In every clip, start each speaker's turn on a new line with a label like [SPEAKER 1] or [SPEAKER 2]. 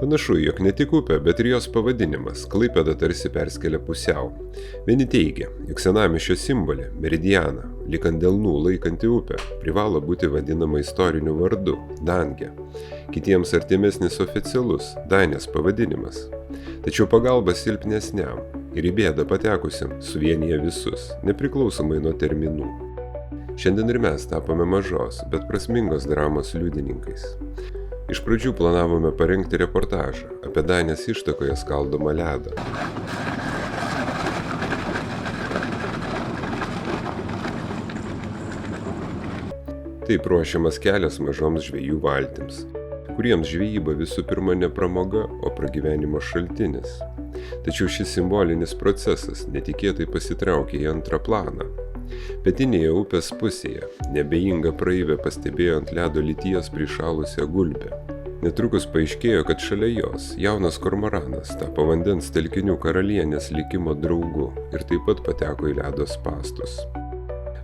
[SPEAKER 1] Panašu, jog ne tik upė, bet ir jos pavadinimas Klaipėdą tarsi perskelia pusiau. Vieni teigia, jog senamiesčio simbolį, meridianą, lyg ant delnų laikanti upė, privalo būti vadinama istoriniu vardu – Dange. Kitiems artimesnis oficialus – Danės pavadinimas. Tačiau pagalba silpnesniam ir į bėdą patekusiam suvienyje visus, nepriklausomai nuo terminų. Šiandien ir mes tapome mažos, bet prasmingos dramos liudininkais. Iš pradžių planavome parengti reportažą apie Danės ištakoje skaldomą ledą. Taip ruošiamas kelias mažoms žvejų valtims, kuriems žvejyba visų pirma ne pramoga, o pragyvenimo šaltinis. Tačiau šis simbolinis procesas netikėtai pasitraukė į antrą planą. Pietinėje upės pusėje neabejinga praeivė pastebėjo ant ledo lyties prišalusią gulbę. Netrukus paaiškėjo, kad šalia jos jaunas kormoranas tapo vandens telkinių karalienės likimo draugu ir taip pat pateko į ledo spąstus.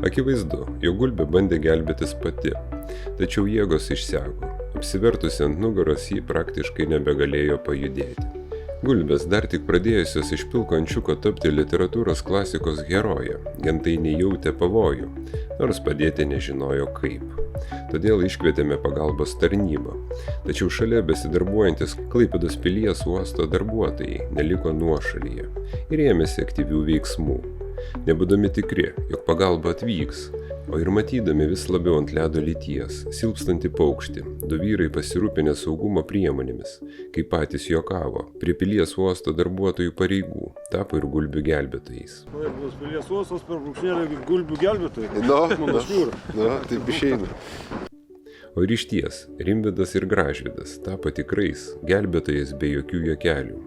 [SPEAKER 1] Akivaizdu, jog gulbė bandė gelbėtis pati, tačiau jėgos išseko. Apsivertusi ant nugaros ji praktiškai nebegalėjo pajudėti. Gulbės dar tik pradėjusios iš pilko ančiuko tapti literatūros klasikos heroję, gentainiai jautė pavojų, nors padėti nežinojo kaip. Todėl iškvietėme pagalbos tarnybą. Tačiau šalia besidarbuojantis Klaipėdos pilies uosto darbuotojai neliko nuošalyje ir ėmėsi aktyvių veiksmų. Nebūdami tikri, jog pagalba atvyks, o ir matydami vis labiau ant ledo lyties silpstantį paukštį, du vyrai pasirūpinę saugumo priemonėmis, kaip patys juokavo, prie pilies uosto darbuotojų pareigų tapo ir gulbių gelbėtojais.
[SPEAKER 2] Klaipėdos pilies uostas per brūkšnelį gulbių gelbėtojai.
[SPEAKER 1] Taip išeina. O ir išties, Rimvydas ir Gražvydas tapo tikrais gelbėtojais be jokių juokelių.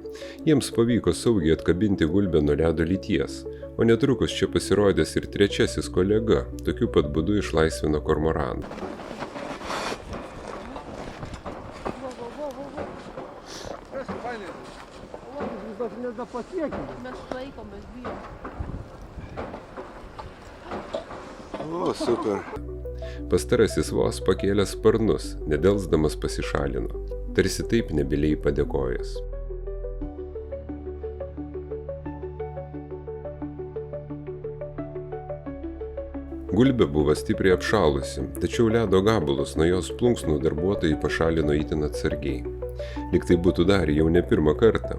[SPEAKER 1] Jiems pavyko saugiai atkabinti gulbę nuo ledo lyties, o netrukus čia pasirodęs ir trečiasis kolega, tokiu pat būdu išlaisvino kormoraną. O, super. Pastarasis vos pakėlęs sparnus, nedelsdamas pasišalino, tarsi taip nebyliai padėkojęs. Gulbė buvo stipriai apšalusi, tačiau ledo gabalus nuo jos plunksnų darbuotojai pašalino itin atsargiai. Lyg tai būtų darę jau ne pirmą kartą.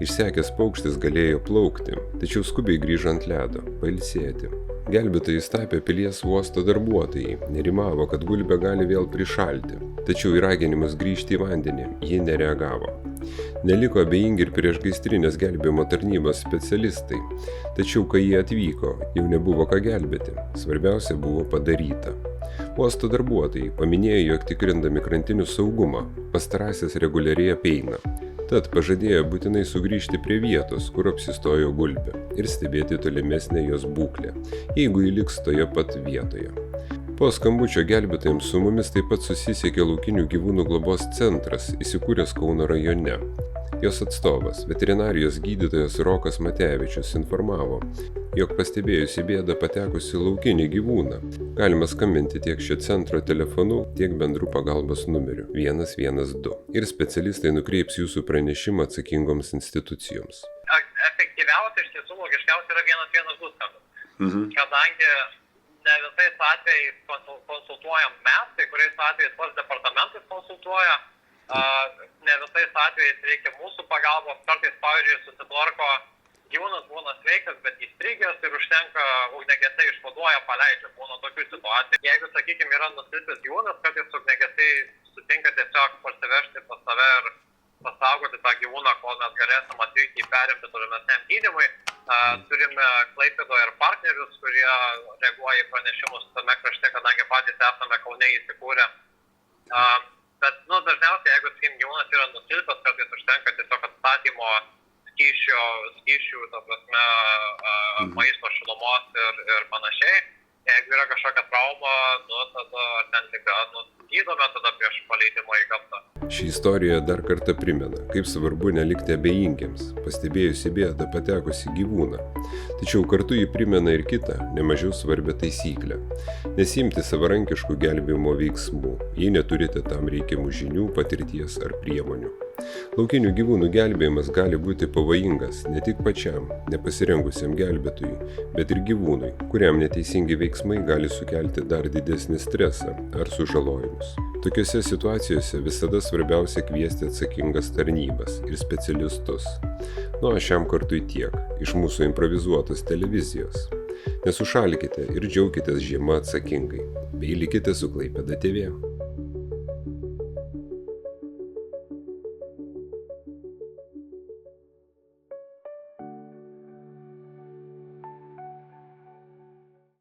[SPEAKER 1] Išsekęs paukštis galėjo plaukti, tačiau skubiai grįžo ant ledo, pailsėti. Gelbėtojais tapę pilies uosto darbuotojai nerimavo, kad gulbė gali vėl prišalti, tačiau į raginimus grįžti į vandenį ji nereagavo. Neliko abejingi ir priešgaisrinės gelbėjimo tarnybos specialistai, tačiau kai jie atvyko, jau nebuvo ką gelbėti, svarbiausia buvo padaryta. Uosto darbuotojai paminėjo, jog tikrindami krantinių saugumą, pastarasis reguliariai apeina. Tad pažadėjo būtinai sugrįžti prie vietos, kur apsistojo gulbė ir stebėti tolimesnę jos būklę, jeigu ji liks toje pat vietoje. Po skambučio gelbėtojams su mumis taip pat susisiekė laukinių gyvūnų globos centras, įsikūręs Kauno rajone. Jos atstovas, veterinarijos gydytojas Rokas Matevičius informavo, jog pastebėjus į bėdą patekusi laukinį gyvūną, galima skambinti tiek šio centro telefonu, tiek bendrų pagalbos numeriu 112 ir specialistai nukreips jūsų pranešimą atsakingoms institucijoms.
[SPEAKER 3] Efektyviausia iš tiesų logiškiausia yra 112 skambinti, kadangi ne visais atvejais konsultuojam mes, kai kuriais atvejais pats departamentas konsultuoja, ne visais atvejais reikia mūsų pagalbos, kartais, pavyzdžiui, susitvarko gyvūnas būna sveikas, bet įstrigęs ir užtenka ugniagesiai išvaduoja, paleidžia, būna tokių situacijų. Jeigu, sakykime, yra nusilpęs gyvūnas, kartais ugniagesiai sutinka tiesiog parsivežti pas save ir pasaugoti tą gyvūną, kol mes galėsim atvykti į perimti tolimesniam gydymui. Turime Klaipėdoje ir partnerius, kurie reaguoja į pranešimus tame krašte, kadangi patys esame Kaune įsikūrę. Bet, dažniausiai, jeigu gyvūnas yra nusilpęs, kartais užtenka tiesiog atstatymo skysčių, ta prasme, maisto, šilumos ir panašiai. Jeigu yra kažkokia trauma, tada ar ten liga, gydome tada prieš paleidimą į gamtą.
[SPEAKER 1] Ši istorija dar kartą primena, kaip svarbu nelikti abejingiems, pastebėjus į bėdą patekusi gyvūną. Tačiau kartu jį primena ir kitą, nemažiau svarbią taisyklę. Nesimti savarankiškų gelbėjimo veiksmų, jei neturite tam reikiamų žinių, patirties ar priemonių. Laukinių gyvūnų gelbėjimas gali būti pavojingas ne tik pačiam, nepasirengusiam gelbėtojui, bet ir gyvūnui, kuriam neteisingi veiksmai gali sukelti dar didesnį stresą ar sužalojimus. Tokiose situacijose visada svarbiausia kviesti atsakingas tarnybas ir specialistus. Nu, šiam kartui tiek iš mūsų improvizuotos televizijos. Nesušalkite ir džiaukitės žiema atsakingai, bei likite su Klaipėda TV.